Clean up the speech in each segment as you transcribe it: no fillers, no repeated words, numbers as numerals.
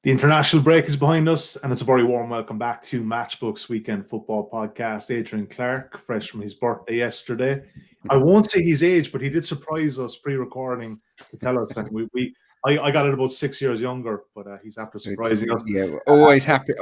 The international break is behind us, and it's a very warm welcome back to Matchbook's Weekend Football Podcast. Adrian Clarke, fresh from his birthday yesterday. I won't say his age, but he did surprise us pre-recording to tell us, and I got it about 6 years younger, but he's after surprising us. Yeah, always happy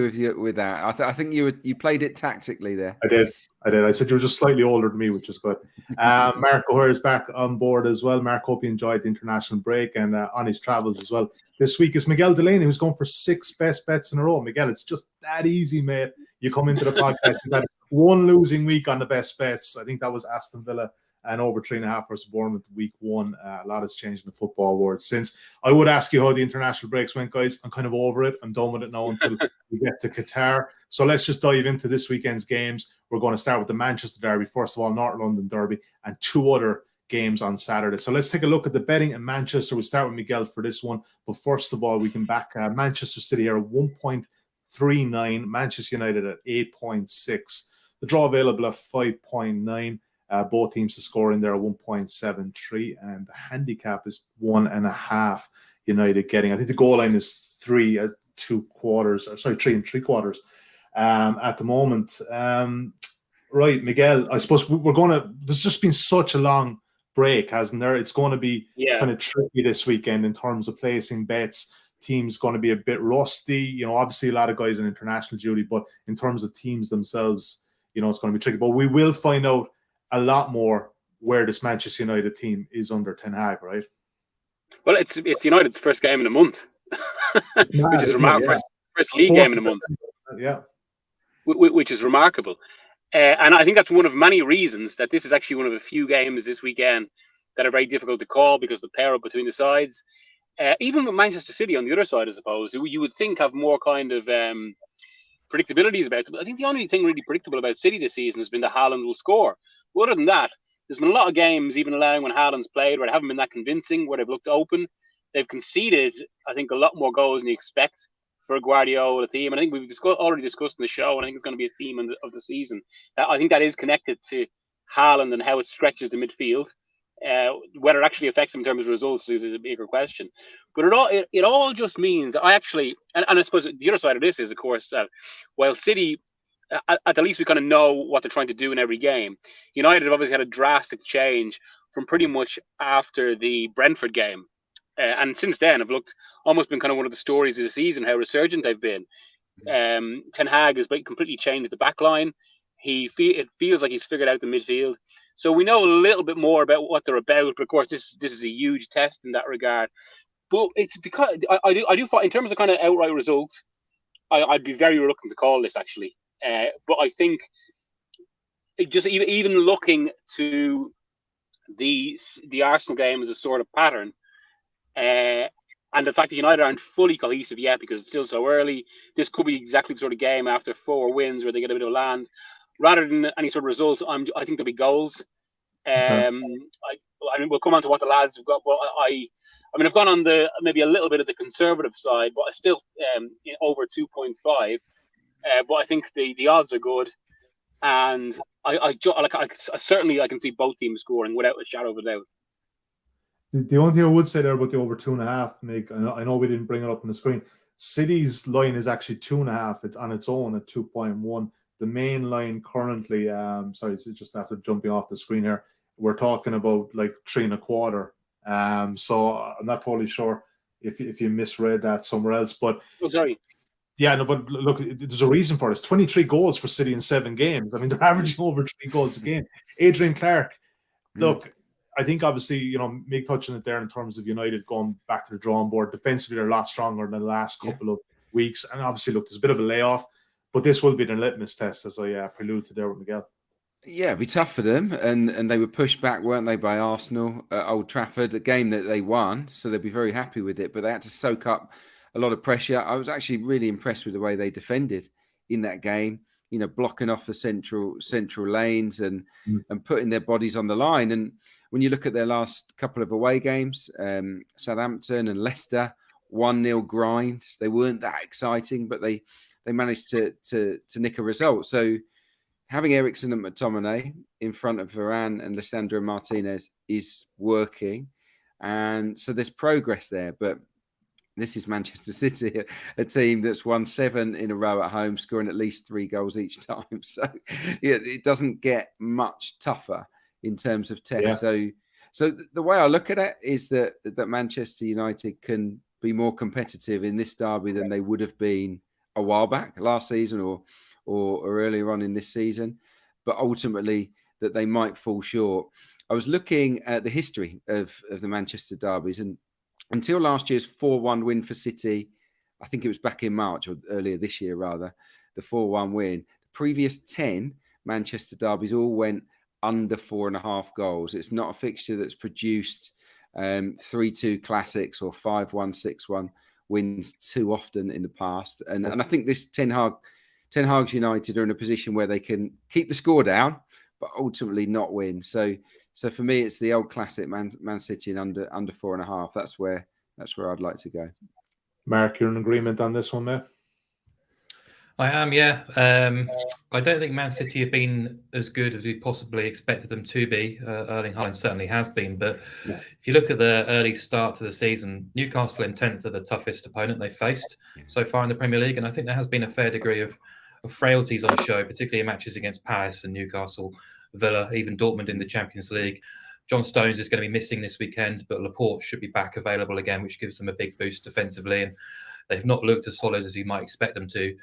with you with that. I think you played it tactically there. I did. I said you were just slightly older than me, which is good. Mark O'Hare is back on board as well. Mark, hope you enjoyed the international break and on his travels as well. This week is Miguel Delaney, who's going for 6 best bets in a row. Miguel, it's just that easy, mate. You come into the podcast, you've had one losing week on the best bets. I think that was Aston Villa and over 3.5 versus Bournemouth week 1. A lot has changed in the football world since. I would ask you how the international breaks went, guys. I'm kind of over it. I'm done with it now until we get to Qatar. So let's just dive into this weekend's games. We're going to start with the Manchester Derby. First of all, North London Derby and 2 other games on Saturday. So let's take a look at the betting in Manchester. We'll start with Miguel for this one. But first of all, we can back Manchester City here at 1.39. Manchester United at 8.6. The draw available at 5.9. Both teams to score in there at 1.73, and the handicap is 1.5. United getting. I think the goal line is 3 3.75 at the moment. Right, Miguel. I suppose we're going to. There's just been such a long break, hasn't there? It's going to be kind of tricky this weekend in terms of placing bets. Teams going to be a bit rusty. Obviously a lot of guys on international duty, but in terms of teams themselves, it's going to be tricky. But we will find out a lot more where this Manchester United team is under Ten Hag, right? Well, it's United's first game in a month, which is remarkable. Yeah. First league game in a month, which is remarkable. And I think that's one of many reasons that this is actually one of the few games this weekend that are very difficult to call because the pair up between the sides. Even with Manchester City on the other side, I suppose, who you would think have more kind of predictabilities about them. I think the only thing really predictable about City this season has been that Haaland will score. But other than that, there's been a lot of games, even allowing when Haaland's played, where they haven't been that convincing, where they've looked open. They've conceded, I think, a lot more goals than you expect for a Guardiola team. And I think we've already discussed in the show, and I think it's going to be a theme of the season. I think that is connected to Haaland and how it stretches the midfield. Whether it actually affects them in terms of results is a bigger question. But it all just means I suppose the other side of this is, of course, while City, at the least we kind of know what they're trying to do in every game. United have obviously had a drastic change from pretty much after the Brentford game. And since then have almost been kind of one of the stories of the season, how resurgent they've been. Ten Hag has completely changed the back line. It feels like he's figured out the midfield. So we know a little bit more about what they're about. But of course, this is a huge test in that regard. But it's because I do find, in terms of kind of outright results, I'd be very reluctant to call this actually. But I think just even looking to the Arsenal game as a sort of pattern, and the fact that United aren't fully cohesive yet because it's still so early, this could be exactly the sort of game after 4 wins where they get a bit of land. Rather than any sort of result, I think there'll be goals. Okay. I mean, we'll come on to what the lads have got. Well, I've gone on maybe a little bit of the conservative side, but I still over 2.5. But I think the odds are good, and I certainly can see both teams scoring without a shadow of a doubt. The only thing I would say there about the over 2.5, Nick, I know we didn't bring it up on the screen. City's line is actually 2.5. It's on its own at 2.1. The main line currently, sorry, just after jumping off the screen here, we're talking about like 3.25. So I'm not totally sure if you misread that somewhere else, but sorry. Yeah, no, but look, there's a reason for this. 23 goals for City in 7 games. I mean, they're averaging over 3 goals a game. Adrian Clarke, look, I think obviously, Mick touching it there in terms of United going back to the drawing board. Defensively, they're a lot stronger than the last couple of weeks. And obviously, look, there's a bit of a layoff, but this will be the litmus test, as I prelude to there with Miguel. Yeah, it'd be tough for them. And they were pushed back, weren't they, by Arsenal at Old Trafford, a game that they won. So they'd be very happy with it. But they had to soak up a lot of pressure. I was actually really impressed with the way they defended in that game, blocking off the central lanes and putting their bodies on the line. And when you look at their last couple of away games, Southampton and Leicester, 1-0 grind. They weren't that exciting, but they managed to nick a result. So having Eriksen and McTominay in front of Varane and Lisandro Martinez is working. And so there's progress there. But this is Manchester City, a team that's won 7 in a row at home, scoring at least 3 goals each time. So yeah, it doesn't get much tougher in terms of tests. Yeah. So the way I look at it is that Manchester United can be more competitive in this derby than they would have been a while back, last season or earlier on in this season, but ultimately that they might fall short. I was looking at the history of the Manchester derbies, and until last year's 4-1 win for City, I think it was back in March or earlier this year rather, the 4-1 win. The previous 10 Manchester derbies all went under 4.5 goals. It's not a fixture that's produced 3-2 classics or 5-1, 6-1 wins too often in the past. And I think this Ten Hag's United are in a position where they can keep the score down, but ultimately not win. So for me, it's the old classic Man City and under 4.5. That's where I'd like to go. Mark, you're in agreement on this one, mate? I am, yeah. I don't think Man City have been as good as we possibly expected them to be. Erling Haaland certainly has been, but if you look at the early start to the season, Newcastle in 10th are the toughest opponent they've faced so far in the Premier League, and I think there has been a fair degree of frailties on show, particularly in matches against Palace and Newcastle, Villa, even Dortmund in the Champions League. John Stones is going to be missing this weekend, but Laporte should be back available again, which gives them a big boost defensively. And they've not looked as solid as you might expect them to,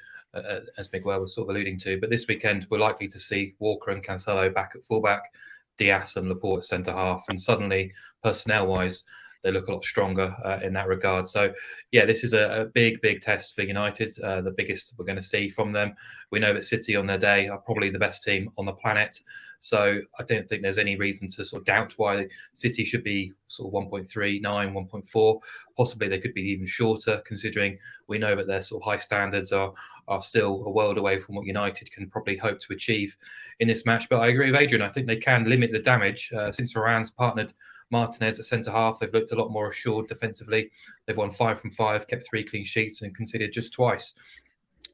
as Miguel was sort of alluding to. But this weekend, we're likely to see Walker and Cancelo back at fullback, Diaz and Laporte at centre-half. And suddenly, personnel-wise, they look a lot stronger in that regard. So, yeah, this is a big, big test for United, the biggest we're going to see from them. We know that City on their day are probably the best team on the planet. So I don't think there's any reason to sort of doubt why City should be sort of 1.39, 1.4. Possibly they could be even shorter, considering we know that their sort of high standards are still a world away from what United can probably hope to achieve in this match. But I agree with Adrian. I think they can limit the damage. Since Varane's partnered Martinez at centre-half, they've looked a lot more assured defensively. They've won 5 from 5, kept 3 clean sheets and conceded just twice.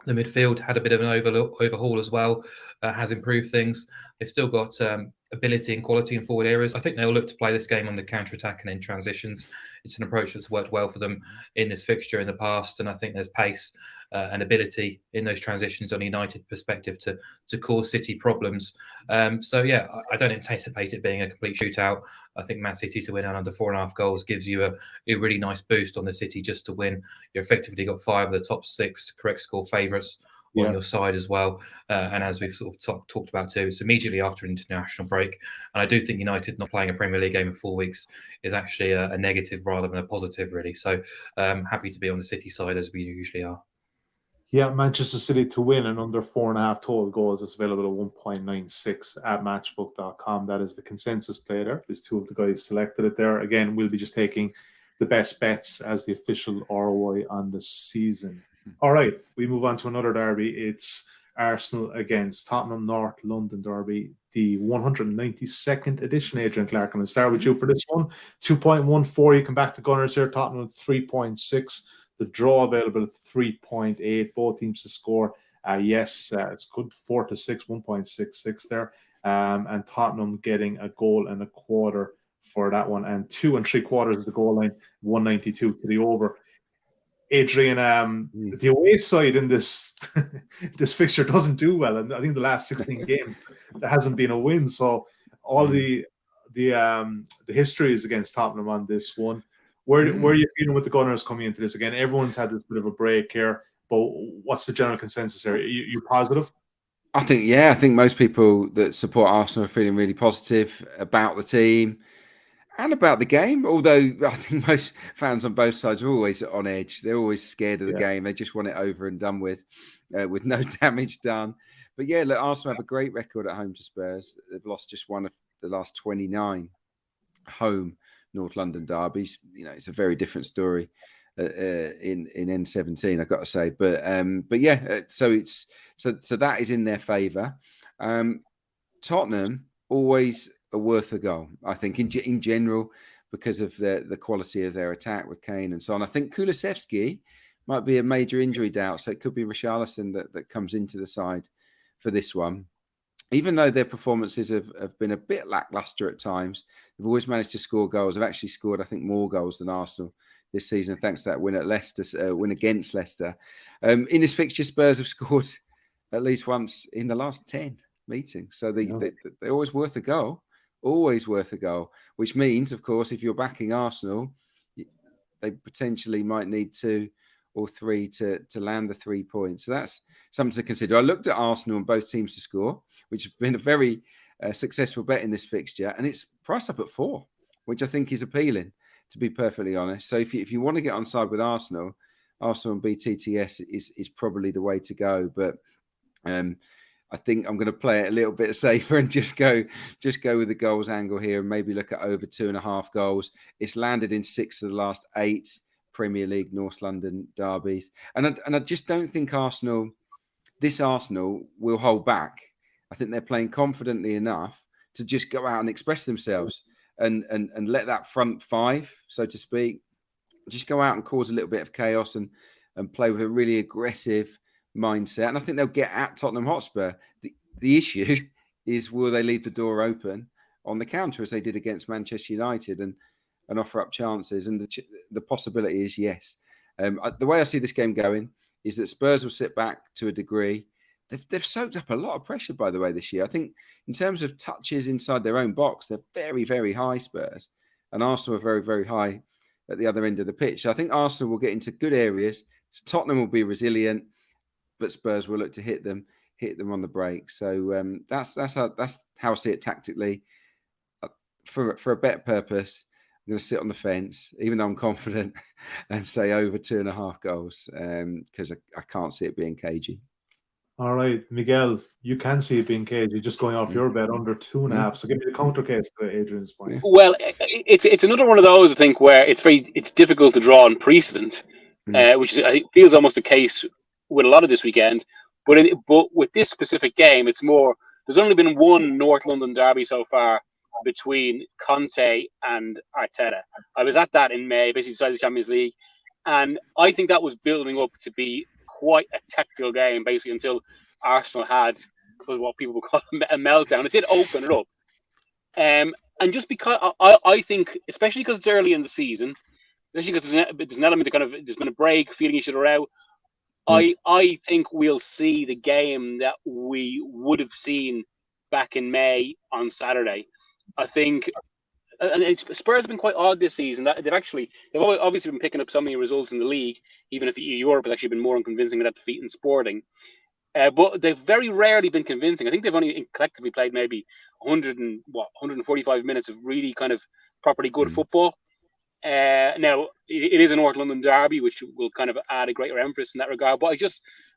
The midfield had a bit of an overhaul as well, has improved things. They've still got ability and quality in forward areas. I think they'll look to play this game on the counter-attack and in transitions. It's an approach that's worked well for them in this fixture in the past, and I think there's pace and ability in those transitions on a United perspective to cause City problems. So, yeah, I don't anticipate it being a complete shootout. I think Man City to win under 4.5 goals gives you a really nice boost on the City just to win. You've effectively got 5 of the top 6 correct score favourites on your side as well. And as we've sort of talked about too, it's immediately after an international break. And I do think United not playing a Premier League game in 4 weeks is actually a negative rather than a positive, really. So happy to be on the City side as we usually are. Yeah, Manchester City to win and under 4.5 total goals. It's available at 1.96 at matchbook.com. That is the consensus play there. There's 2 of the guys selected it there. Again, we'll be just taking the best bets as the official ROI on the season. All right, we move on to another derby. It's Arsenal against Tottenham, North London derby, the 192nd edition. Adrian Clarke, I'm going to start with you for this one. 2.14. You come back to Gunners here. Tottenham with 3.6. The draw available at 3.8. Both teams to score. It's good 4-6, 1.66 there. And Tottenham getting a goal and a quarter for that one. And 2 3/4 is the goal line, 192 to the over. Adrian, the away side in this this fixture doesn't do well, and I think the last 16 games there hasn't been a win. So all the history is against Tottenham on this one. Where are you feeling with the Gunners coming into this? Again, everyone's had this bit of a break here, but what's the general consensus here? You positive? I think most people that support Arsenal are feeling really positive about the team and about the game, although I think most fans on both sides are always on edge. They're always scared of the game. They just want it over and done with no damage done. But yeah, look, Arsenal have a great record at home to Spurs. They've lost just one of the last 29 home North London derbies. You know, it's a very different story in N17, I've got to say. But yeah, so that is in their favour. Tottenham always are worth a goal, I think, in general, because of the quality of their attack with Kane and so on. I think Kulusevski might be a major injury doubt, so it could be Richarlison that comes into the side for this one. Even though their performances have been a bit lackluster at times, they've always managed to score goals. They've actually scored, I think, more goals than Arsenal this season, thanks to that win at Leicester, win against Leicester. In this fixture, Spurs have scored at least once in the last 10 meetings, so they're always worth a goal. Always worth a goal, which means, of course, if you're backing Arsenal, they potentially might need 2 or 3 to land the 3 points. So that's something to consider. I looked at Arsenal and both teams to score, which has been a very successful bet in this fixture, and it's priced up at 4, which I think is appealing, to be perfectly honest. So if you want to get on side with Arsenal and BTTS is probably the way to go. But I think I'm going to play it a little bit safer and just go with the goals angle here and maybe look at over 2.5 goals. It's landed in 6 of the last 8 Premier League North London derbies. And I just don't think Arsenal will hold back. I think they're playing confidently enough to just go out and express themselves and let that front 5, so to speak, just go out and cause a little bit of chaos and play with a really aggressive mindset. And I think they'll get at Tottenham Hotspur. The issue is, will they leave the door open on the counter as they did against Manchester United and offer up chances? And the possibility is yes. The way I see this game going is that Spurs will sit back to a degree. They've soaked up a lot of pressure, by the way, this year. I think in terms of touches inside their own box, they're very, very high, Spurs. And Arsenal are very, very high at the other end of the pitch. So I think Arsenal will get into good areas. So Tottenham will be resilient, but Spurs will look to hit them on the break. So that's how I see it tactically. For a bet purpose, I'm going to sit on the fence, even though I'm confident, and say over 2.5 goals because I can't see it being cagey. All right, Miguel, you can see it being cagey, just going off your bet under 2.5. So give me the counter case to Adrian's point. Well, it's another one of those, I think, where it's difficult to draw on precedent, which I think feels almost the case with a lot of this weekend. But with this specific game, it's more. There's only been one North London derby so far between Conte and Arteta. I was at that in May, basically decided the Champions League, and I think that was building up to be quite a tactical game, basically, until Arsenal had, I suppose, what people would call a meltdown. It did open it up. And just because I think, especially because it's early in the season, especially because there's an element of kind of, there's been a break, feeling each other out, I think we'll see the game that we would have seen back in May on Saturday. I think, and Spurs have been quite odd this season. They've obviously been picking up so many results in the league, even if Europe has actually been more unconvincing with that defeat in Sporting. But they've very rarely been convincing. I think they've only collectively played maybe 145 minutes of really kind of properly good football. Now, it is a North London derby, which will kind of add a greater emphasis in that regard. But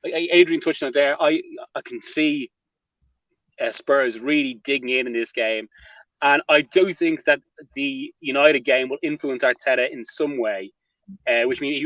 Adrian touched on it there. I can see Spurs really digging in this game. And I do think that the United game will influence Arteta in some way, which means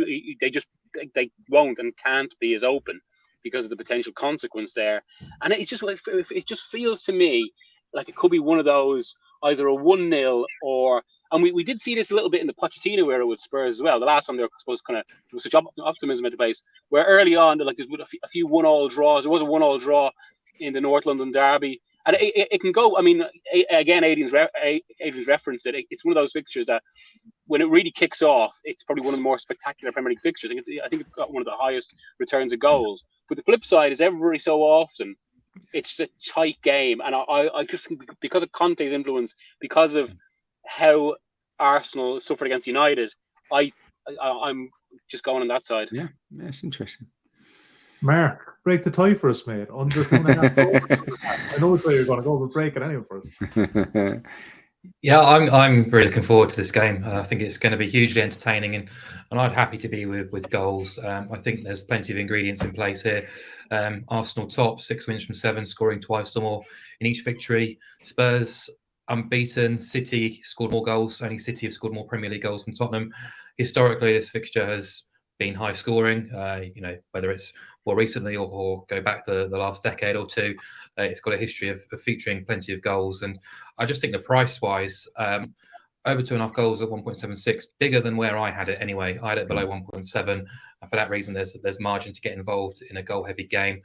they won't and can't be as open because of the potential consequence there. And it just feels to me like it could be one of those, either a 1-0 or, and we did see this a little bit in the Pochettino era with Spurs as well. The last time they were supposed to kind of, there was such optimism at the place, where early on, like there's a few 1-1 draws. There was a 1-1 draw in the North London derby. And it can go. I mean, again, Aidan's referenced it. It's one of those fixtures that, when it really kicks off, it's probably one of the more spectacular Premier League fixtures. I think it's got one of the highest returns of goals. But the flip side is every so often, it's a tight game. And I just think because of Conte's influence, because of how Arsenal suffered against United, I'm just going on that side. Yeah, it's interesting. Mark, break the tie for us, mate. Under 2.5 goals. I know which way you're going to go, but break it anyway for us. Yeah, I'm really looking forward to this game. I think it's going to be hugely entertaining, and I'm happy to be with goals. I think there's plenty of ingredients in place here. Arsenal top, 6 wins from 7, scoring twice or more in each victory. Spurs unbeaten. City scored more goals. Only City have scored more Premier League goals from Tottenham. Historically, this fixture has been high scoring, whether it's more recently or go back the last decade or two. It's got a history of featuring plenty of goals. And I just think the price-wise, over 2.5 goals at 1.76, bigger than where I had it anyway. I had it below 1.7. And for that reason, there's margin to get involved in a goal-heavy game.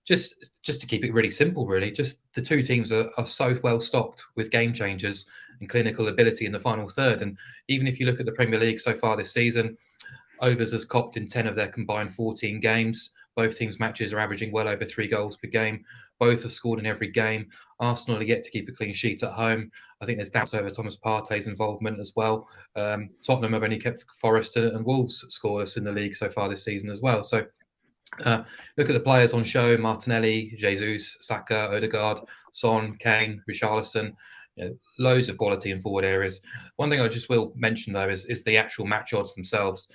Just to keep it really simple, really, just the two teams are so well stocked with game changers and clinical ability in the final third. And even if you look at the Premier League so far this season, overs has copped in 10 of their combined 14 games. Both teams' matches are averaging well over 3 goals per game. Both have scored in every game. Arsenal are yet to keep a clean sheet at home. I think there's doubts over Thomas Partey's involvement as well. Tottenham have only kept Forest and Wolves scoreless in the league so far this season as well. So look at the players on show: Martinelli, Jesus, Saka, Odegaard, Son, Kane, Richarlison. Loads of quality in forward areas. One thing I just will mention, though, is the actual match odds themselves,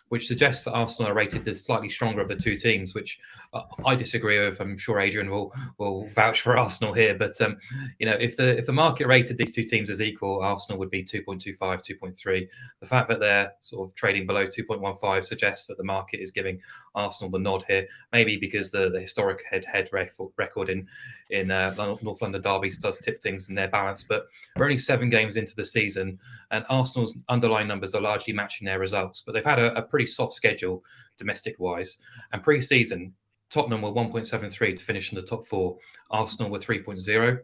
which suggests that Arsenal are rated as slightly stronger of the two teams, which I disagree with. I'm sure Adrian will vouch for Arsenal here. But if the market rated these two teams as equal, Arsenal would be 2.25, 2.3. The fact that they're sort of trading below 2.15 suggests that the market is giving Arsenal the nod here. Maybe because the historic head-to-head record in North London derbies does tip things in their balance. But we're only 7 games into the season, and Arsenal's underlying numbers are largely matching their results. But they've had a pretty soft schedule domestic-wise. And pre-season, Tottenham were 1.73 to finish in the top 4. Arsenal were 3.0.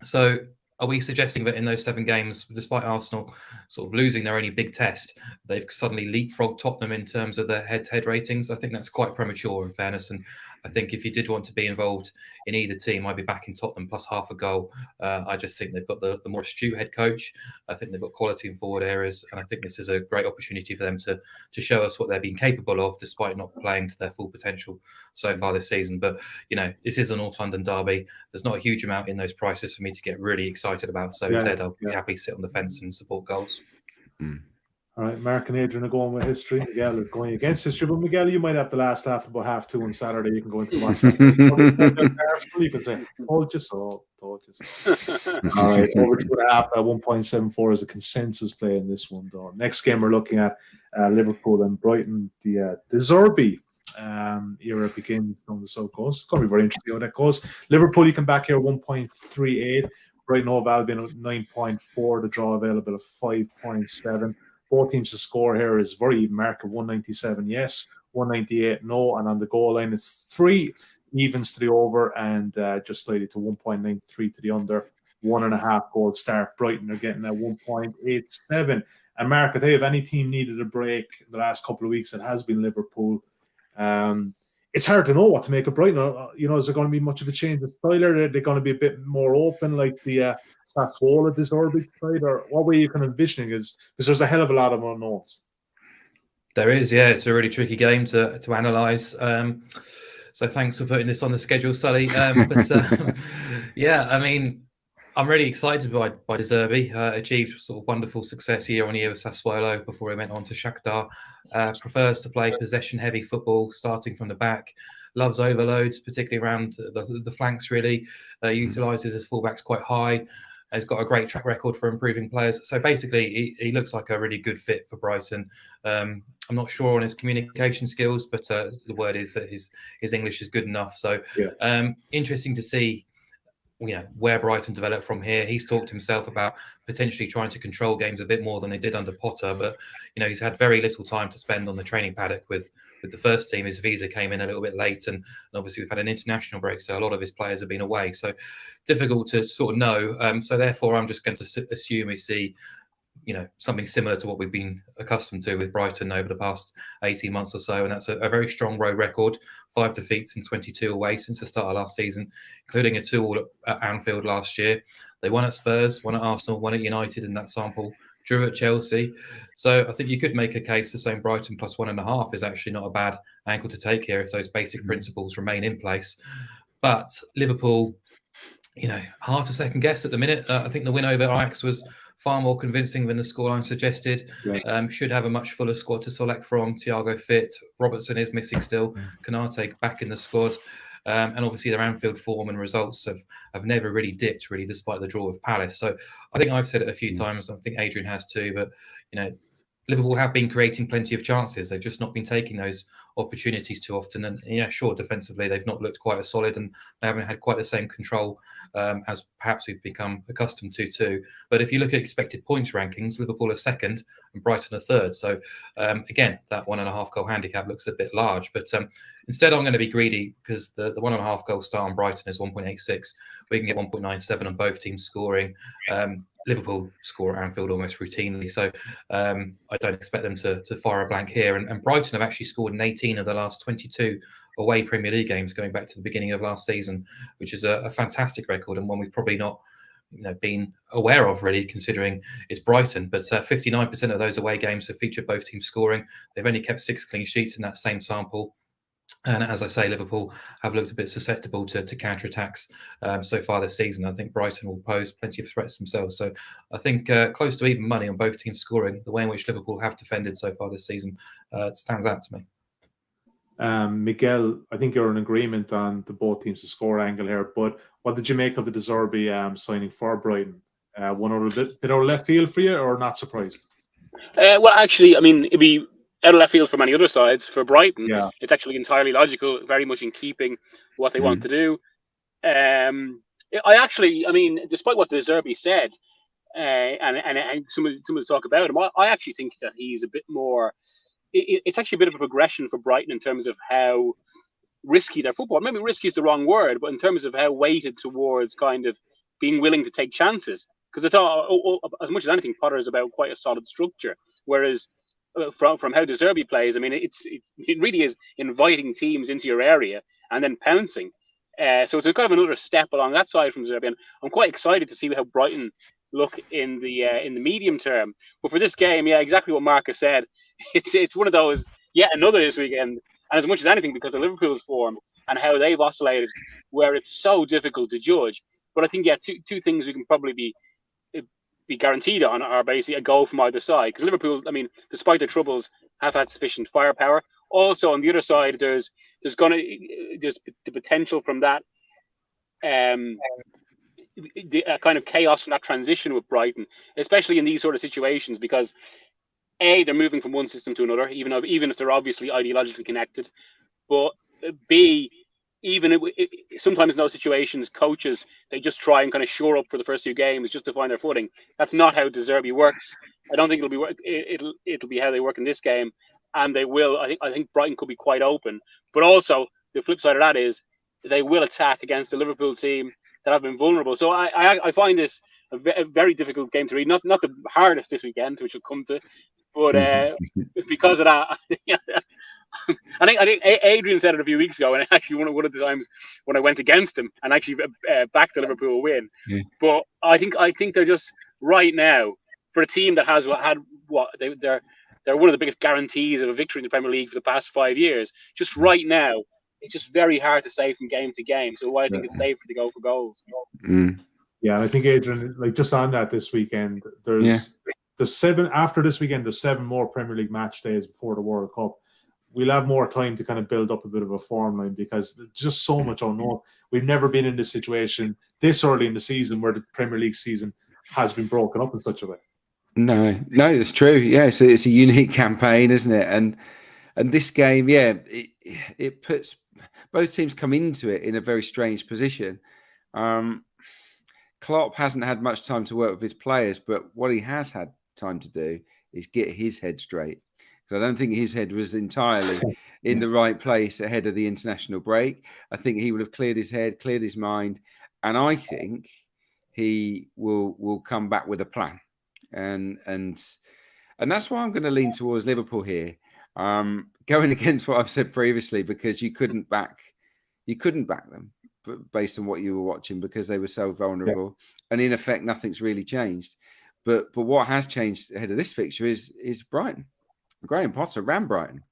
So are we suggesting that in those 7 games, despite Arsenal sort of losing their only big test, they've suddenly leapfrogged Tottenham in terms of their head-to-head ratings? I think that's quite premature, in fairness. And I think if you did want to be involved in either team, I'd be backing Tottenham plus half a goal. I just think they've got the more astute head coach. I think they've got quality in forward areas. And I think this is a great opportunity for them to show us what they're being capable of, despite not playing to their full potential so far this season. But, this is a North London derby. There's not a huge amount in those prices for me to get really excited about. So instead, I'll be happy to sit on the fence and support goals. All right, Mark and Adrian are going with history. Miguel is going against history. But Miguel, you might have the last laugh about 2:30 on Saturday. You can go into the match. You can say, told you so. All right, over 2.5 at 1.74 is a consensus play in this one, though. Next game we're looking at Liverpool and Brighton. The Derby era begins on the South Coast. It's going to be very interesting how that goes. Liverpool, you can back here 1.38. Brighton Hove Albion at 9.4. The draw available at 5.7. Both teams to score here is very even mark of 197 yes, 198 no, and on the goal line it's 3 evens to the over and just slightly to 1.93 to the under. 1.5 goal start. Brighton are getting at 1.87. And Mark, I tell you, if any team needed a break the last couple of weeks, it has been Liverpool. It's hard to know what to make of Brighton. Is there going to be much of a change of style? Are they going to be a bit more open, like the Sassuolo this Derby side, or what way you can envisioning is because there's a hell of a lot of unknowns. There is, yeah. It's a really tricky game to analyse. So thanks for putting this on the schedule, Sully. Yeah, I mean, I'm really excited by De Zerbi. Achieved sort of wonderful success year on year with Sassuolo before he went on to Shakhtar. Prefers to play possession-heavy football, starting from the back. Loves overloads, particularly around the flanks, really. Utilises his fullbacks quite high. Has got a great track record for improving players. So basically, he looks like a really good fit for Brighton. I'm not sure on his communication skills, but the word is that his English is good enough. So interesting to see where Brighton develop from here. He's talked himself about potentially trying to control games a bit more than they did under Potter, but he's had very little time to spend on the training paddock with the first team. His visa came in a little bit late, and obviously we've had an international break, so a lot of his players have been away. So difficult to sort of know. So therefore, I'm just going to assume we see something similar to what we've been accustomed to with Brighton over the past 18 months or so. And that's a very strong road record, 5 defeats and 22 away since the start of last season, including a 2-2 at Anfield last year. They won at Spurs, won at Arsenal, won at United in that sample, drew at Chelsea. So I think you could make a case for saying Brighton plus 1.5 is actually not a bad angle to take here if those basic principles remain in place. But Liverpool, hard to second guess at the minute. I think the win over Ajax was far more convincing than the scoreline suggested. Should have a much fuller squad to select from. Thiago fit. Robertson is missing still. Kanate back in the squad. And obviously their Anfield form and results have never really dipped, really, despite the draw with Palace. So I think I've said it a few times. I think Adrian has too. But, Liverpool have been creating plenty of chances. They've just not been taking those opportunities too often. And sure, defensively, they've not looked quite as solid and they haven't had quite the same control as perhaps we've become accustomed to too. But if you look at expected points rankings, Liverpool are second and Brighton are third. So again, that 1.5 goal handicap looks a bit large. But instead, I'm going to be greedy because the 1.5 goal start on Brighton is 1.86. We can get 1.97 on both teams scoring. Liverpool score at Anfield almost routinely, so I don't expect them to fire a blank here. And Brighton have actually scored in 18 of the last 22 away Premier League games going back to the beginning of last season, which is a fantastic record and one we've probably not been aware of really, considering it's Brighton. But 59% of those away games have featured both teams scoring. They've only kept 6 clean sheets in that same sample. And as I say, Liverpool have looked a bit susceptible to counter-attacks so far this season. I think Brighton will pose plenty of threats themselves. So I think close to even money on both teams scoring. The way in which Liverpool have defended so far this season stands out to me. Miguel, I think you're in agreement on the both teams to score angle here, but what did you make of the De Zerbi signing for Brighton? One out of bit out of left field for you, or not surprised? Well, actually, I mean, it'd be out of left field for many other sides. For Brighton, it's actually entirely logical, very much in keeping what they want to do. I mean, despite what De Zerbi said, and some of the talk about him, I actually think that he's a bit more. It's actually a bit of a progression for Brighton in terms of how risky their football. Maybe risky is the wrong word, but in terms of how weighted towards kind of being willing to take chances. Because I thought, as much as anything, Potter is about quite a solid structure. Whereas from how De Zerbi plays, I mean, it really is inviting teams into your area and then pouncing. So it's kind of another step along that side from De Zerbi. And I'm quite excited to see how Brighton look in the medium term. But for this game, exactly what Marcus said. It's one of those, another this weekend. And as much as anything, because of Liverpool's form and how they've oscillated, where it's so difficult to judge. But I think, two things we can probably be guaranteed on are basically a goal from either side. Because Liverpool, I mean, despite their troubles, have had sufficient firepower. Also, on the other side, there's the potential from that kind of chaos from that transition with Brighton, especially in these sort of situations, because A, they're moving from one system to another, even if they're obviously ideologically connected. But B, even sometimes in those situations, coaches, they just try and kind of shore up for the first few games just to find their footing. That's not how De Zerbi works. I don't think it'll be how they work in this game, and they will. I think Brighton could be quite open, but also the flip side of that is they will attack against the Liverpool team that have been vulnerable. So I find this a very difficult game to read. Not the hardest this weekend, which we'll come to, but because of that, I think Adrian said it a few weeks ago, and actually one of the times when I went against him and actually backed the Liverpool win. Yeah. But I think they're just right now for a team that has they're one of the biggest guarantees of a victory in the Premier League for the past 5 years. Just right now, it's just very hard to say from game to game. So I think it's safer to go for goals. Yeah, and I think Adrian, like just on that this weekend, there's 7 after this weekend. There's 7 more Premier League match days before the World Cup. We'll have more time to kind of build up a bit of a form line because there's just so much unknown. We've never been in this situation this early in the season where the Premier League season has been broken up in such a way. No, it's true. Yeah, so it's a unique campaign, isn't it? And this game, it puts both teams come into it in a very strange position. Clarke hasn't had much time to work with his players, but what he has had time to do is get his head straight. I don't think his head was entirely in the right place ahead of the international break. I think he would have cleared his head, cleared his mind, and I think he will come back with a plan. And that's why I'm going to lean towards Liverpool here, going against what I've said previously, because you couldn't back them based on what you were watching because they were so vulnerable, and in effect nothing's really changed. But what has changed ahead of this fixture is Brighton. Graham Potter ran Brighton.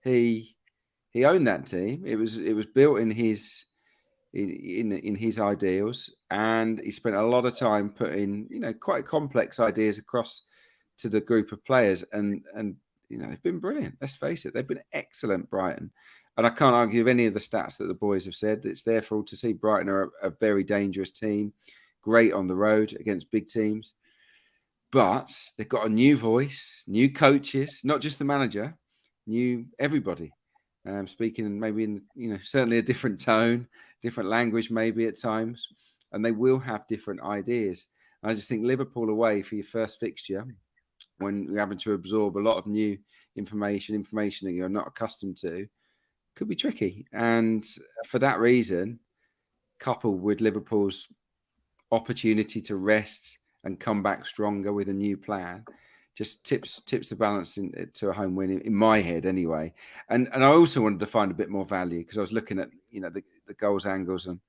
He owned that team. It was built in his ideals, and he spent a lot of time putting quite complex ideas across to the group of players, and they've been brilliant. Let's face it, they've been excellent, Brighton. And I can't argue with any of the stats that the boys have said. It's there for all to see. Brighton are a very dangerous team, great on the road against big teams. But they've got a new voice, new coaches, not just the manager, new everybody. Speaking maybe in, certainly a different tone, different language maybe at times. And they will have different ideas. I just think Liverpool away for your first fixture, when you're having to absorb a lot of new information that you're not accustomed to, could be tricky. And for that reason, coupled with Liverpool's opportunity to rest and come back stronger with a new plan. Just tips the balance to a home win in my head anyway. And I also wanted to find a bit more value because I was looking at the goals angles and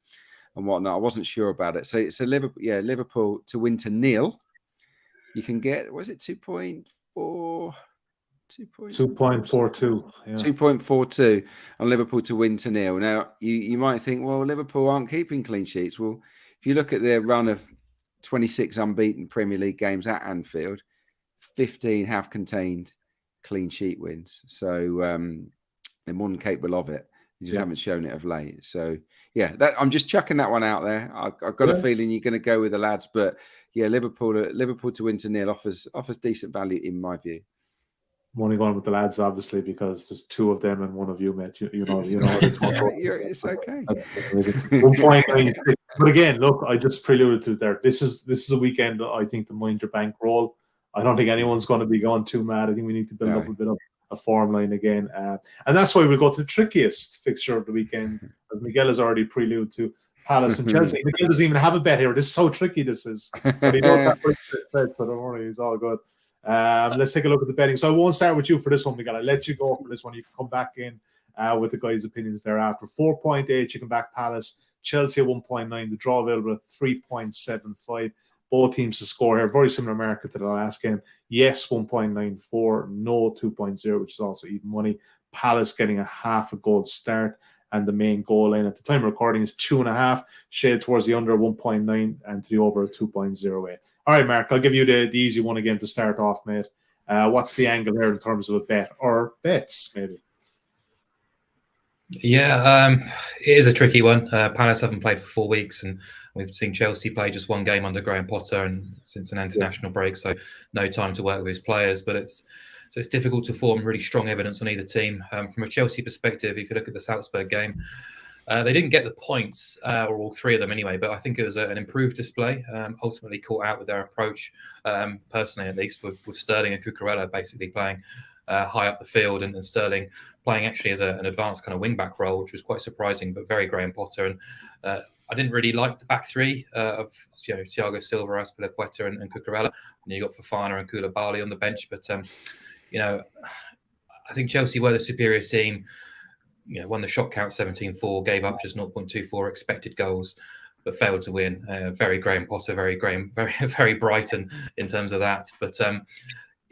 whatnot. I wasn't sure about it. So Liverpool to win to 0. You can get, was it 2.4? 2.42. Yeah. 2.42 on Liverpool to win to 0. Now, you might think, well, Liverpool aren't keeping clean sheets. Well, if you look at their run of 26 unbeaten Premier League games at Anfield, 15 have contained clean sheet wins. So they're more than capable of it. You just haven't shown it of late. So, I'm just chucking that one out there. I've got a feeling you're going to go with the lads. But, Liverpool to win to 0 offers decent value in my view. I'm only going with the lads, obviously, because there's two of them and one of you, mate. You know. It's okay. 1.96. But again, look, I just preluded to there. This is a weekend. I think the mind your bank roll. I don't think anyone's going to be going too mad. I think we need to build up a bit of a form line again, and that's why we'll go to the trickiest fixture of the weekend, as Miguel has already preluded to. Palace and Chelsea. Miguel doesn't even have a bet here. This is so tricky. This is, but he knows that bet, so don't worry, it's all good. Let's take a look at the betting. So I won't start with you for this one, Miguel. I'll let you go for this one. You can come back in with the guys' opinions thereafter. 4.8, you can back Palace. Chelsea at 1.9. The draw available at 3.75. Both teams to score here. Very similar market to the last game. Yes, 1.94. No, 2.0, which is also even money. Palace getting a half a goal start. And the main goal line at the time of recording is 2.5, shade towards the under 1.9 and to the over 2.08. All right, Mark, I'll give you the easy one again to start off, mate. What's the angle here in terms of a bet or bets, maybe? Yeah, it is a tricky one. Palace haven't played for 4 weeks, and we've seen Chelsea play just one game under Graham Potter and since an international break, so no time to work with his players. But it's difficult to form really strong evidence on either team. From a Chelsea perspective, if you look at the Salzburg game, they didn't get the points, or all three of them anyway, but I think it was an improved display, ultimately caught out with their approach, personally at least, with Sterling and Cucurella basically playing high up the field, and Sterling playing actually as an advanced kind of wing-back role, which was quite surprising, but very Graham Potter. And I didn't really like the back three of Thiago Silva, Azpilicueta and Cucurella. You got Fofana and Koulibaly on the bench, but I think Chelsea were the superior team. Won the shot count 17-4, gave up just 0.24 expected goals, but failed to win. Very Graham Potter, very Brighton in terms of that. But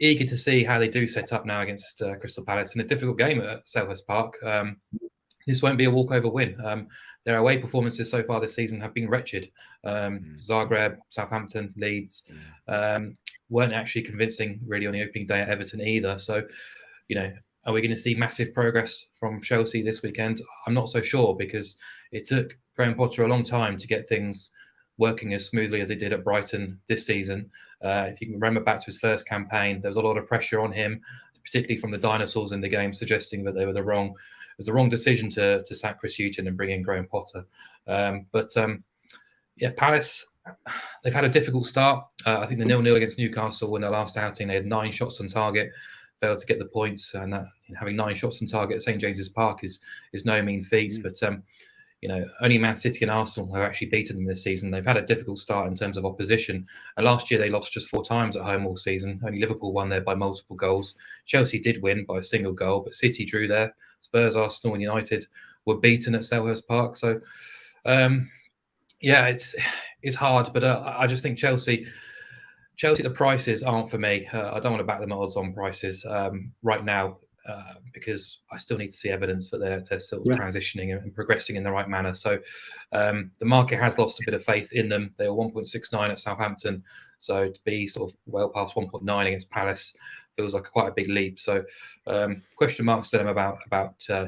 eager to see how they do set up now against Crystal Palace in a difficult game at Selhurst Park. This won't be a walkover win. Their away performances so far this season have been wretched. Zagreb, Southampton, Leeds weren't actually convincing really on the opening day at Everton either. So, are we going to see massive progress from Chelsea this weekend? I'm not so sure, because it took Graham Potter a long time to get things working as smoothly as they did at Brighton this season. If you can remember back to his first campaign, there was a lot of pressure on him, particularly from the dinosaurs in the game, suggesting that they were the wrong decision to sack Chris Hughton and bring in Graham Potter. Palace, they've had a difficult start. I think the 0-0 against Newcastle in their last outing, they had 9 shots on target, failed to get the points, and having 9 shots on target at St James's Park is no mean feat. But only Man City and Arsenal have actually beaten them this season. They've had a difficult start in terms of opposition. And last year they lost just 4 times at home all season. Only Liverpool won there by multiple goals. Chelsea did win by a single goal, but City drew there. Spurs, Arsenal and United were beaten at Selhurst Park. So, it's hard, but I just think Chelsea, the prices aren't for me. I don't want to back them at odds on prices right now. Because I still need to see evidence that they're still transitioning and progressing in the right manner. So the market has lost a bit of faith in them. They were 1.69 at Southampton, so to be sort of well past 1.9 against Palace feels like quite a big leap. So question marks to them about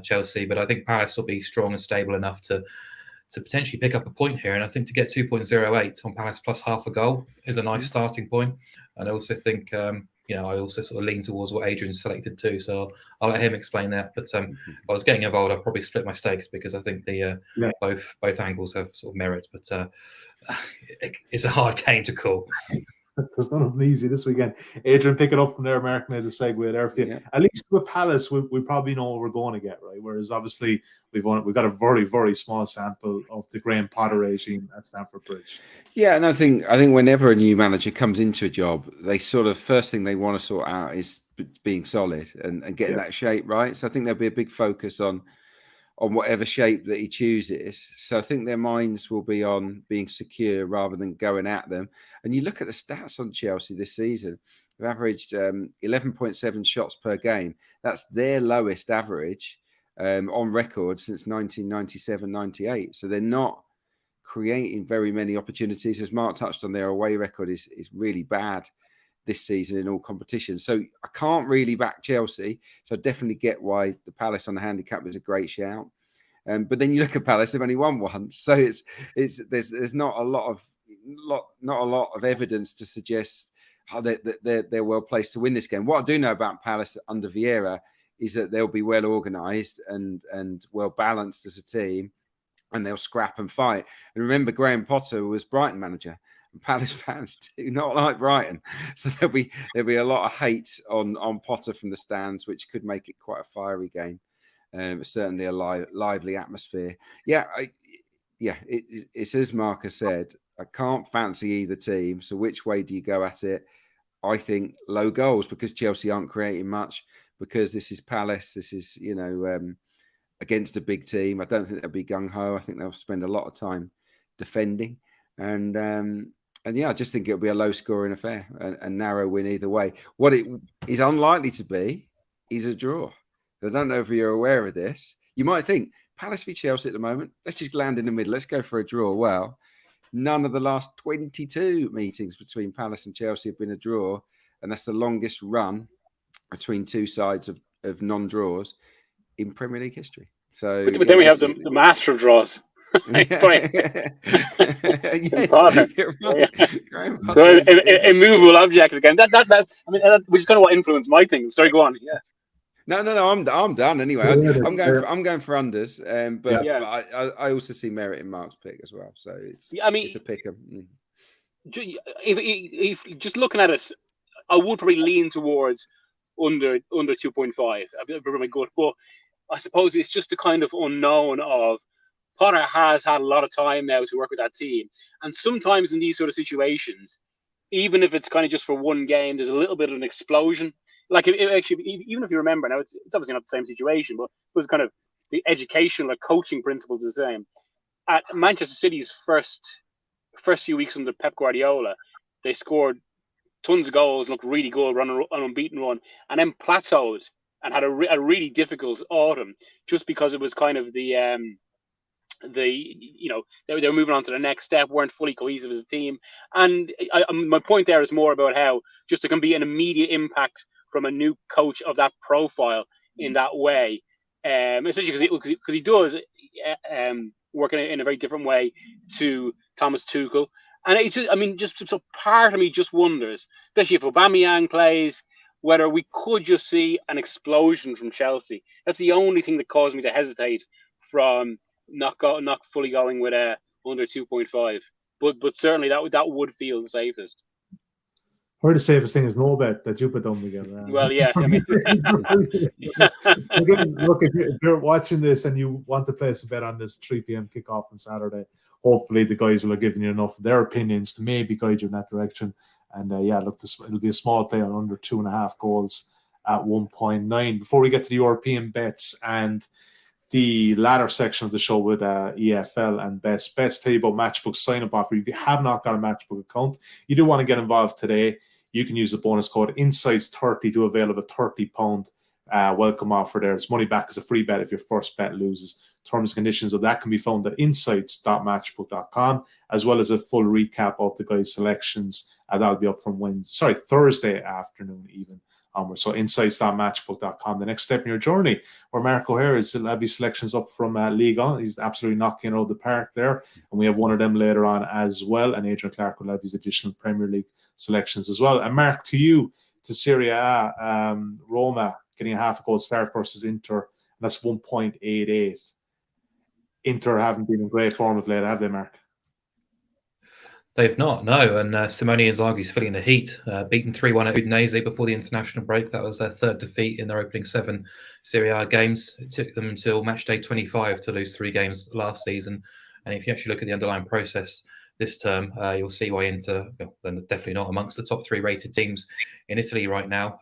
Chelsea, but I think Palace will be strong and stable enough to potentially pick up a point here. And I think to get 2.08 on Palace plus half a goal is a nice starting point. And I also think I also sort of lean towards what Adrian selected too, so I'll let him explain that. But if I was getting involved, I'd probably split my stakes, because I think both angles have sort of merit. But it's a hard game to call. There's nothing easy this weekend. Adrian, pick it up from there. Mark made the segue there for you. Yeah. At least with Palace, we probably know what we're going to get, right? Whereas obviously we've got a very, very small sample of the Graham Potter regime at Stamford Bridge. Yeah, and I think whenever a new manager comes into a job, they sort of first thing they want to sort out is being solid and getting that shape right. So I think there'll be a big focus on whatever shape that he chooses. So I think their minds will be on being secure rather than going at them. And you look at the stats on Chelsea this season, they've averaged 11.7 shots per game. That's their lowest average on record since 1997-98. So they're not creating very many opportunities. As Mark touched on, their away record is really bad this season in all competitions. So I can't really back Chelsea. So I definitely get why the Palace on the handicap is a great shout. But then you look at Palace, they've only won once. So there's not a lot of evidence to suggest they're well placed to win this game. What I do know about Palace under Vieira is that they'll be well organised and well balanced as a team, and they'll scrap and fight. And remember, Graham Potter was Brighton manager. Palace fans do not like Brighton, so there'll be a lot of hate on Potter from the stands, which could make it quite a fiery game. Certainly a lively atmosphere. It's as Mark has said. I can't fancy either team. So which way do you go at it? I think low goals, because Chelsea aren't creating much. Because this is Palace. This is against a big team. I don't think they'll be gung ho. I think they'll spend a lot of time defending. And I just think it'll be a low-scoring affair, a narrow win either way. What it is unlikely to be is a draw. I don't know if you're aware of this. You might think, Palace v Chelsea at the moment, let's just land in the middle. Let's go for a draw. Well, none of the last 22 meetings between Palace and Chelsea have been a draw, and that's the longest run between two sides of non-draws in Premier League history. So, but then we have the master of draws. Yes, you're right. So immovable object again. Which is kind of what influenced my thing. Sorry, go on. Yeah. No. I'm done anyway. I'm going for unders. But I also see merit in Mark's pick as well. So it's a pick. If just looking at it, I would probably lean towards under 2.5. My gut, but I suppose it's just the kind of unknown of. Potter has had a lot of time now to work with that team. And sometimes in these sort of situations, even if it's kind of just for one game, there's a little bit of an explosion. Like, actually, even if you remember, now it's obviously not the same situation, but it was kind of the educational or coaching principles are the same. At Manchester City's first few weeks under Pep Guardiola, they scored tons of goals, looked really good, run an unbeaten run, and then plateaued and had a really difficult autumn just because it was kind of they were moving on to the next step, weren't fully cohesive as a team. And my point there is more about how just there can be an immediate impact from a new coach of that profile in that way, especially because he does work in a very different way to Thomas Tuchel. And it's just so part of me just wonders, especially if Aubameyang plays, whether we could just see an explosion from Chelsea. That's the only thing that caused me to hesitate from not fully going with under 2.5, but certainly that would feel the safest. Or the safest thing is no bet that you put on, Miguel. Well, yeah. Again, look, if you're watching this and you want to place a bet on this 3 p.m. kickoff on Saturday, hopefully the guys will have given you enough of their opinions to maybe guide you in that direction. And it'll be a small play on under 2.5 goals at 1.9. Before we get to the European bets and the latter section of the show with EFL and Bets tell you about Matchbook sign-up offer. If you have not got a Matchbook account, you do want to get involved today, you can use the bonus code INSIGHTS30 to avail of a £30 welcome offer there. It's money back as a free bet if your first bet loses. Terms and conditions of that can be found at insights.matchbook.com, as well as a full recap of the guys' selections. That'll be up from Thursday afternoon even. So insights.matchbook.com. The next step in your journey, where Mark O'Hare is Levy selections up from League On. He's absolutely knocking it out of the park there. And we have one of them later on as well. And Adrian Clarke will have his additional Premier League selections as well. And Mark, to you, to Serie A, Roma getting a half a goal start versus Inter. And that's 1.88. Inter haven't been in great form of late, have they, Mark? They've not, no. And Simone Inzaghi's feeling the heat. Beaten 3-1 at Udinese before the international break. That was their third defeat in their opening 7 Serie A games. It took them until match day 25 to lose 3 games last season. And if you actually look at the underlying process this term, you'll see why Inter, they're definitely not amongst the top 3 rated teams in Italy right now.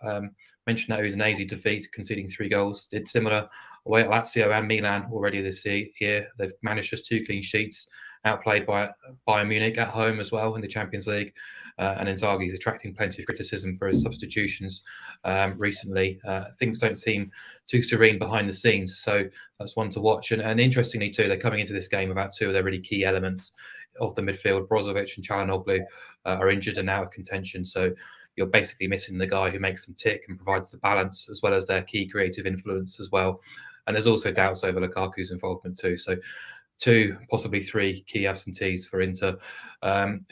Mentioned that Udinese defeat, conceding 3 goals. Did similar away at Lazio and Milan already this year. They've managed just 2 clean sheets. Outplayed by Bayern Munich at home as well in the Champions League. And Inzaghi is attracting plenty of criticism for his substitutions recently. Things don't seem too serene behind the scenes, so that's one to watch. And interestingly too, they're coming into this game without 2 of their really key elements of the midfield. Brozovic and Çalhanoğlu are injured and out of contention, so you're basically missing the guy who makes them tick and provides the balance, as well as their key creative influence as well. And there's also doubts over Lukaku's involvement too. So 2, possibly 3 key absentees for Inter,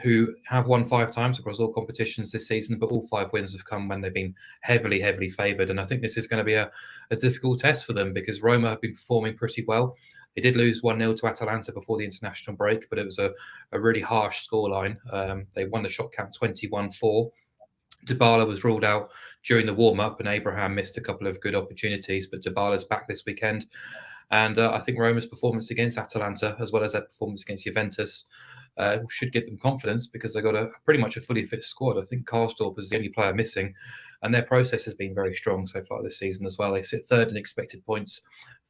who have won 5 times across all competitions this season, but all 5 wins have come when they've been heavily, heavily favoured. And I think this is going to be a difficult test for them because Roma have been performing pretty well. They did lose 1-0 to Atalanta before the international break, but it was a really harsh scoreline. They won the shot count 21-4. Dybala was ruled out during the warm-up and Abraham missed a couple of good opportunities, but Dybala's back this weekend. And I think Roma's performance against Atalanta, as well as their performance against Juventus, should give them confidence because they've got pretty much a fully fit squad. I think Karsdorp is the only player missing, and their process has been very strong so far this season as well. They sit 3rd in expected points,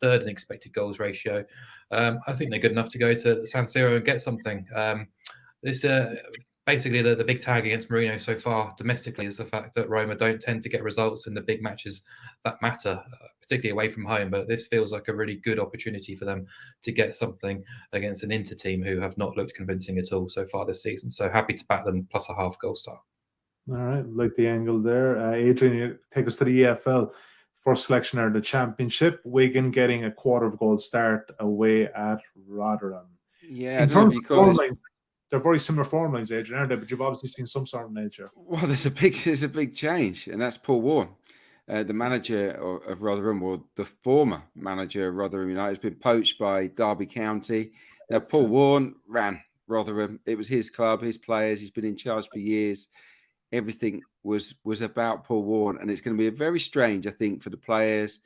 3rd in expected goals ratio. I think they're good enough to go to San Siro and get something. Basically, the big tag against Mourinho so far domestically is the fact that Roma don't tend to get results in the big matches that matter, particularly away from home. But this feels like a really good opportunity for them to get something against an Inter team who have not looked convincing at all so far this season. So happy to back them plus a half goal start. All right, like the angle there. Adrian, you take us to the EFL. First selection are the Championship. Wigan getting a quarter of goal start away at Rotherham. Yeah, I don't know if you call it. They're very similar form lines, Adrian, aren't they? But you've obviously seen some sort of nature. Well, there's a big change, and that's Paul Warne, the manager of Rotherham, or the former manager of Rotherham United, has been poached by Derby County. Now, Paul Warne ran Rotherham. It was his club, his players. He's been in charge for years. Everything was about Paul Warne, and it's going to be very strange, I think, for the players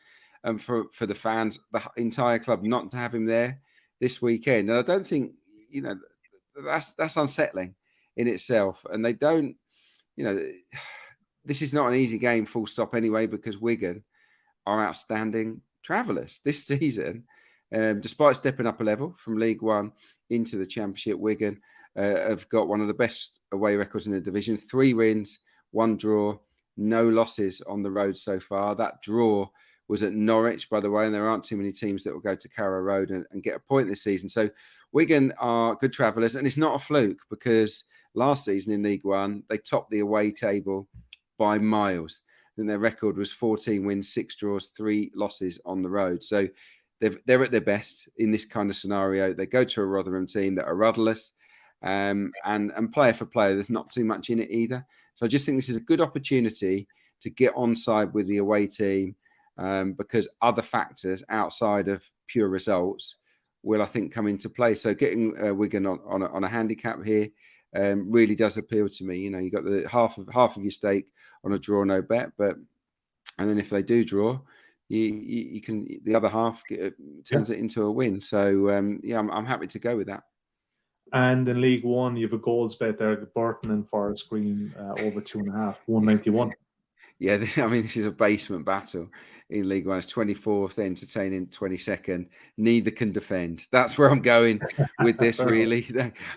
and for the fans, the entire club, not to have him there this weekend. And I don't think, that's unsettling in itself. And they don't, this is not an easy game, full stop anyway, because Wigan are outstanding travellers this season. Despite stepping up a level from League One into the Championship, Wigan have got one of the best away records in the division. 3 wins, 1 draw, no losses on the road so far. That draw was at Norwich, by the way, and there aren't too many teams that will go to Carrow Road and get a point this season. So Wigan are good travellers, and it's not a fluke because last season in League One, they topped the away table by miles. And their record was 14 wins, 6 draws, 3 losses on the road. So they're at their best in this kind of scenario. They go to a Rotherham team that are rudderless, and player for player, there's not too much in it either. So I just think this is a good opportunity to get on side with the away team, because other factors outside of pure results will, I think, come into play. So getting Wigan on a handicap here really does appeal to me. You got the half of your stake on a draw no bet, and then if they do draw, you can, the other half turns it into a win. So I'm happy to go with that. And in League One, you have a goals bet there, Burton and Forest Green over 2.5, 191. Yeah, this is a basement battle in League One. It's 24th, entertaining 22nd. Neither can defend. That's where I'm going with this, really.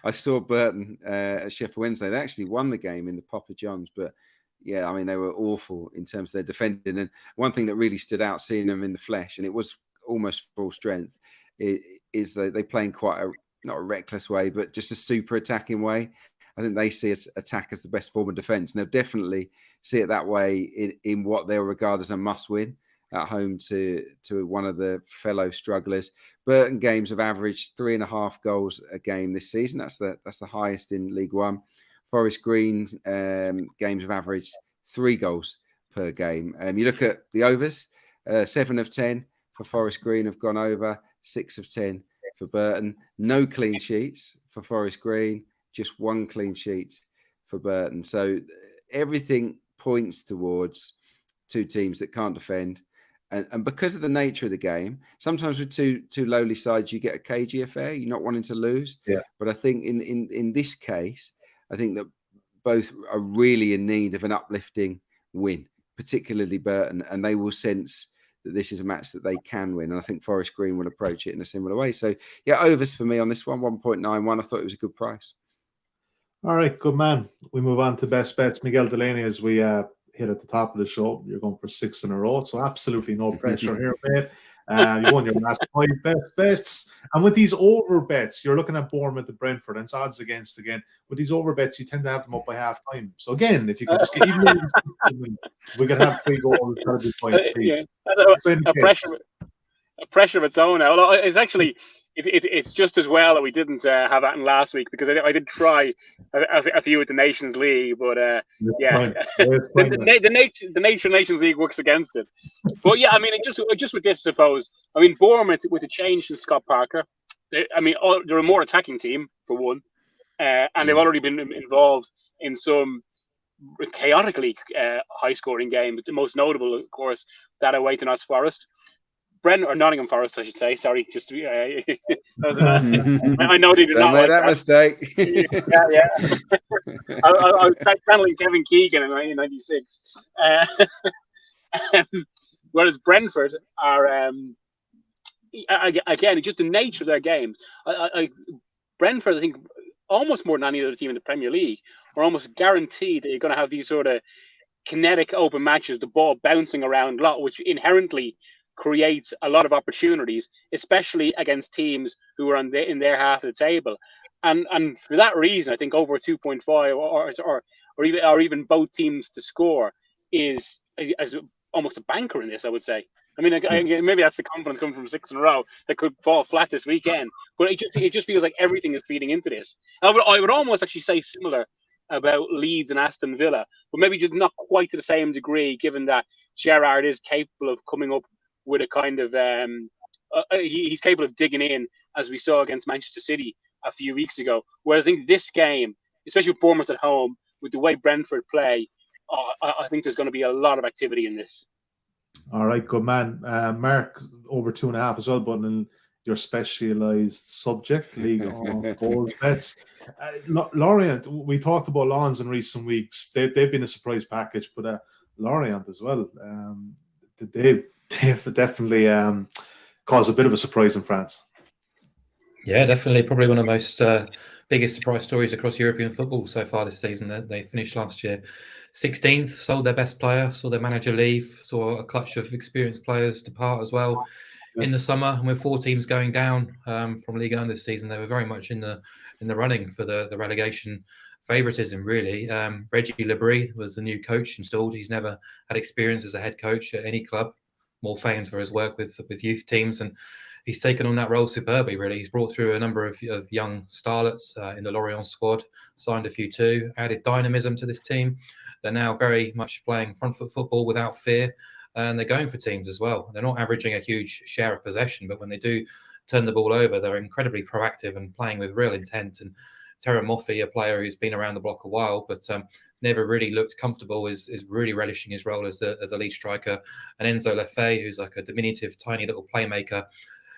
I saw Burton at Sheffield Wednesday. They actually won the game in the Papa John's, but yeah, they were awful in terms of their defending. And one thing that really stood out, seeing them in the flesh, and it was almost full strength, is that they play in quite not a reckless way, but just a super attacking way. I think they see attack as the best form of defence, and they'll definitely see it that way in what they'll regard as a must-win at home to one of the fellow strugglers. Burton games have averaged 3.5 goals a game this season. That's the highest in League One. Forest Green games have averaged 3 goals per game. You look at the overs, 7 of 10 for Forest Green have gone over, 6 of 10 for Burton. No clean sheets for Forest Green. just 1 clean sheet for Burton. So everything points towards 2 teams that can't defend. And because of the nature of the game, sometimes with two lowly sides, you get a cagey affair. You're not wanting to lose. Yeah. But I think in this case, I think that both are really in need of an uplifting win, particularly Burton, and they will sense that this is a match that they can win. And I think Forest Green will approach it in a similar way. So, yeah, overs for me on this one, 1.91. I thought it was a good price. All right, good man. We move on to best bets. Miguel Delaney, as we hit at the top of the show, you're going for 6 in a row, so absolutely no pressure here, mate. You won your last 5 best bets. And with these over bets, you're looking at Bournemouth and Brentford, and it's odds against again. With these over bets, you tend to have them up by half time. So again, if you could just get even we could have 3 goals, that'd be fine. Yeah. A pressure of its own now. Well, it's actually it's just as well that we didn't have that in last week, because I did try a few at the Nations League, but the Nations League works against it. But yeah, I mean, just with this, I suppose. I mean, Bournemouth with the change in Scott Parker, they're a more attacking team for one, and they've already been involved in some chaotically high-scoring games. The most notable, of course, that away to Notts Forest. Nottingham Forest, I should say. Sorry, just I know they did not make like that mistake. yeah. I was channeling Kevin Keegan in 1996. Whereas Brentford are again, just the nature of their game. Brentford, I think, almost more than any other team in the Premier League, are almost guaranteed that you're going to have these sort of kinetic open matches, the ball bouncing around a lot, which inherently creates a lot of opportunities, especially against teams who are in their half of the table, and for that reason, I think over 2.5 or even both teams to score is as almost a banker in this, I would say. I mean, maybe that's the confidence coming from 6 in a row that could fall flat this weekend, but it just feels like everything is feeding into this. I would almost actually say similar about Leeds and Aston Villa, but maybe just not quite to the same degree, given that Gerrard is capable of coming up with a kind of he's capable of digging in, as we saw against Manchester City a few weeks ago. Whereas I think this game, especially with Bournemouth at home, with the way Brentford play, I think there's going to be a lot of activity in this. All right, good man. Mark, over 2.5 as well, but in your specialised subject, League on goals bets. Lorient, we talked about Lons in recent weeks. They've been a surprise package, but Lorient as well. They've definitely caused a bit of a surprise in France. Yeah, definitely. Probably one of the most biggest surprise stories across European football so far this season. They finished last year 16th, sold their best player, saw their manager leave, saw a clutch of experienced players depart as well in the summer. And with 4 teams going down from Ligue 1 this season, they were very much in the running for the relegation favouritism, really. Reggie Lebris was the new coach installed. He's never had experience as a head coach at any club, more famed for his work with youth teams, and he's taken on that role superbly, really. He's brought through a number of young starlets in the Lorient squad, signed a few too, added dynamism to this team. They're now very much playing front foot football without fear, and they're going for teams as well. They're not averaging a huge share of possession, but when they do turn the ball over, they're incredibly proactive and playing with real intent. And Terra Moffi, a player who's been around the block a while, but never really looked comfortable, is really relishing his role as a lead striker. And Enzo Lefebvre, who's like a diminutive, tiny little playmaker,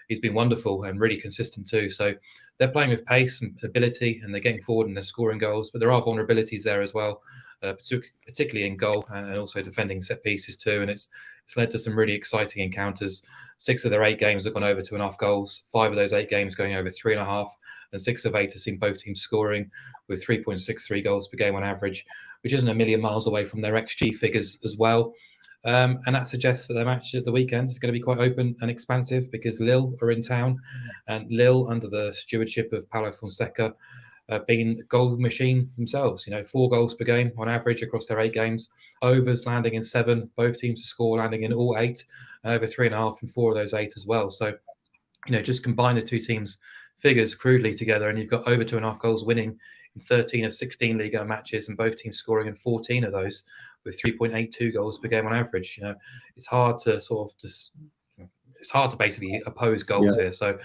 he's been wonderful and really consistent too. So they're playing with pace and ability, and they're getting forward and they're scoring goals. But there are vulnerabilities there as well, particularly in goal and also defending set pieces too. And it's led to some really exciting encounters. 6 of their 8 games have gone over 2.5 goals. 5 of those 8 games going over 3.5, and 6 of 8 have seen both teams scoring with 3.63 goals per game on average, which isn't a million miles away from their XG figures as well. And that suggests that their match at the weekend is going to be quite open and expansive, because Lille are in town, and Lille, under the stewardship of Paulo Fonseca, have been a goal machine themselves. 4 goals per game on average across their 8 games. Overs landing in 7, both teams to score landing in all 8, and over 3.5 in 4 of those 8 as well. So, just combine the 2 teams' figures crudely together, and you've got over 2.5 goals winning in 13 of 16 Liga matches, and both teams scoring in 14 of those with 3.82 goals per game on average. It's hard to it's hard to basically oppose goals here. So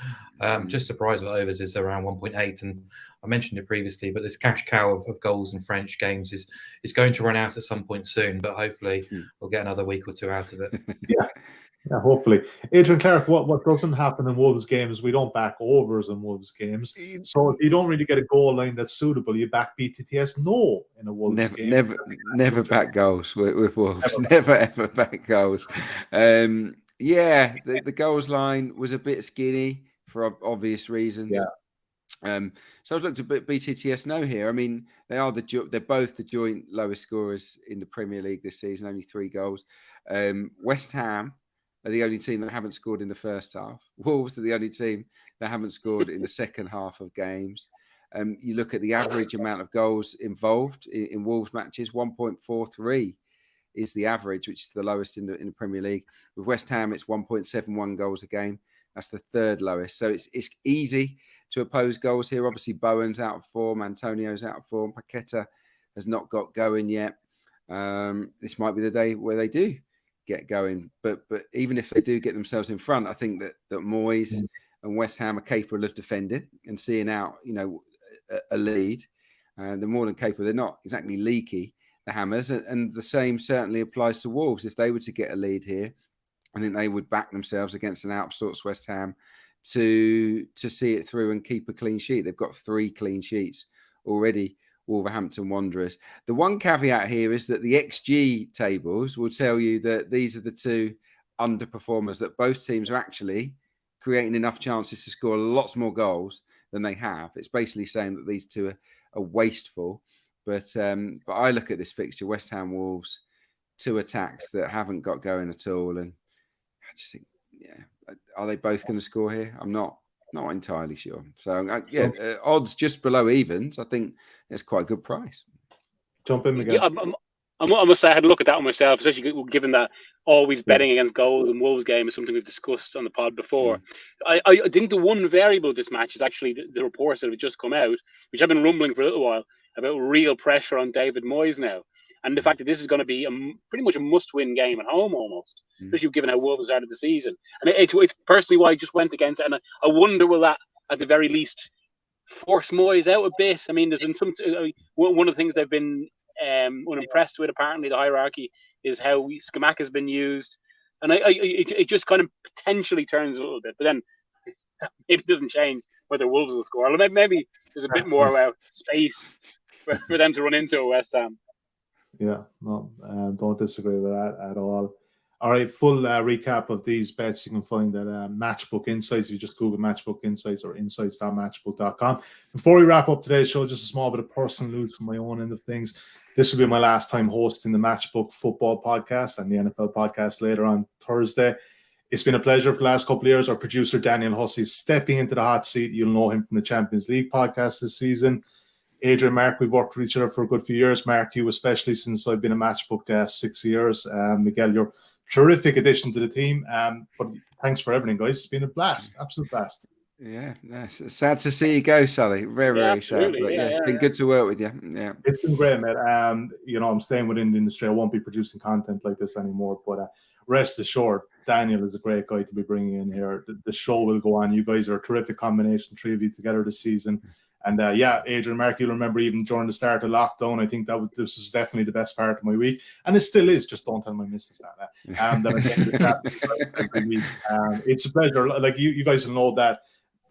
just surprised that overs is around 1.8, and I mentioned it previously, but this cash cow of goals in French games is going to run out at some point soon. But hopefully, we'll get another week or two out of it. Yeah, hopefully. Adrian, Clarke, what doesn't happen in Wolves games, we don't back overs in Wolves games. So if you don't really get a goal line that's suitable, you back BTTS no in a Wolves game. Never back goals with Wolves. Never ever back goals. The goals line was a bit skinny for obvious reasons. Yeah. So I've looked at BTTS no here. I mean, they're both the joint lowest scorers in the Premier League this season, only 3 goals. West Ham are the only team that haven't scored in the first half. Wolves are the only team that haven't scored in the second half of games. You look at the average amount of goals involved in Wolves matches, 1.43 is the average, which is the lowest in the Premier League. With West Ham, it's 1.71 goals a game. That's the 3rd lowest. So it's easy to oppose goals here. Obviously, Bowen's out of form. Antonio's out of form. Paqueta has not got going yet. This might be the day where they do get going. But even if they do get themselves in front, I think that Moyes and West Ham are capable of defending and seeing out, a lead. They're more than capable. They're not exactly leaky, the Hammers. And the same certainly applies to Wolves. If they were to get a lead here, I think they would back themselves against an out of sorts West Ham to see it through and keep a clean sheet. They've got 3 clean sheets already, Wolverhampton Wanderers. The one caveat here is that the XG tables will tell you that these are the 2 underperformers, that both teams are actually creating enough chances to score lots more goals than they have. It's basically saying that these 2 are wasteful. But I look at this fixture, West Ham Wolves, 2 attacks that haven't got going at all. And I just think, are they both going to score here? I'm not entirely sure. So, odds just below evens. I think it's quite a good price. Jump in, Miguel. Yeah, I must say I had a look at that one myself, especially given that always betting against goals in Wolves game is something we've discussed on the pod before. I think the one variable of this match is actually the reports that have just come out, which have been rumbling for a little while, about real pressure on David Moyes now. And the fact that this is going to be pretty much a must-win game at home almost, especially given how Wolves started the season. And it's personally why I just went against it. And I wonder, will that, at the very least, force Moyes out a bit? I mean, there's been one of the things they've been unimpressed with, apparently, the hierarchy, is how Scamacca has been used. And it just kind of potentially turns a little bit. But then it doesn't change whether Wolves will score. Maybe there's a bit more space for them to run into at West Ham. Yeah, no, don't disagree with that at all. All right, full recap of these bets you can find at Matchbook Insights. You just Google Matchbook Insights or insights.matchbook.com. Before we wrap up today's show, just a small bit of personal news from my own end of things. This will be my last time hosting the Matchbook Football Podcast and the NFL Podcast later on Thursday. It's been a pleasure for the last couple of years. Our producer, Daniel Hussey, is stepping into the hot seat. You'll know him from the Champions League podcast this season. Adrian, Mark, we've worked with each other for a good few years. Mark, you especially, since I've been a Matchbook 6 years. Miguel, you're a terrific addition to the team. But thanks for everything, guys. It's been a blast, absolute blast. Yeah, it's sad to see you go, Sully. Very sad. But it's been good to work with you. Yeah, it's been great, mate. I'm staying within the industry. I won't be producing content like this anymore. But rest assured, Daniel is a great guy to be bringing in here. The show will go on. You guys are a terrific combination, 3 of you together this season. And Adrian, Mark, you'll remember even during the start of lockdown, I think this was definitely the best part of my week, and it still is. Just don't tell my missus that. Every week. It's a pleasure. Like you guys will know that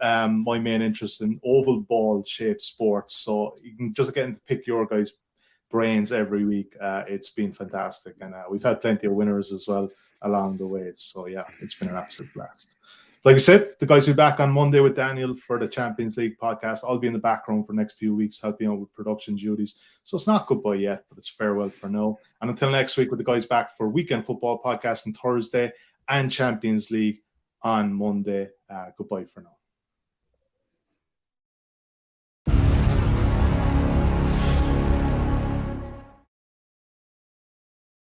my main interest in oval ball shaped sports, so you can just get to pick your guys' brains every week. It's been fantastic, and we've had plenty of winners as well along the way. So it's been an absolute blast. Like I said, the guys will be back on Monday with Daniel for the Champions League podcast. I'll be in the background for the next few weeks, helping out with production duties. So it's not goodbye yet, but it's farewell for now. And until next week, with the guys back for Weekend Football podcast on Thursday and Champions League on Monday. Goodbye for now.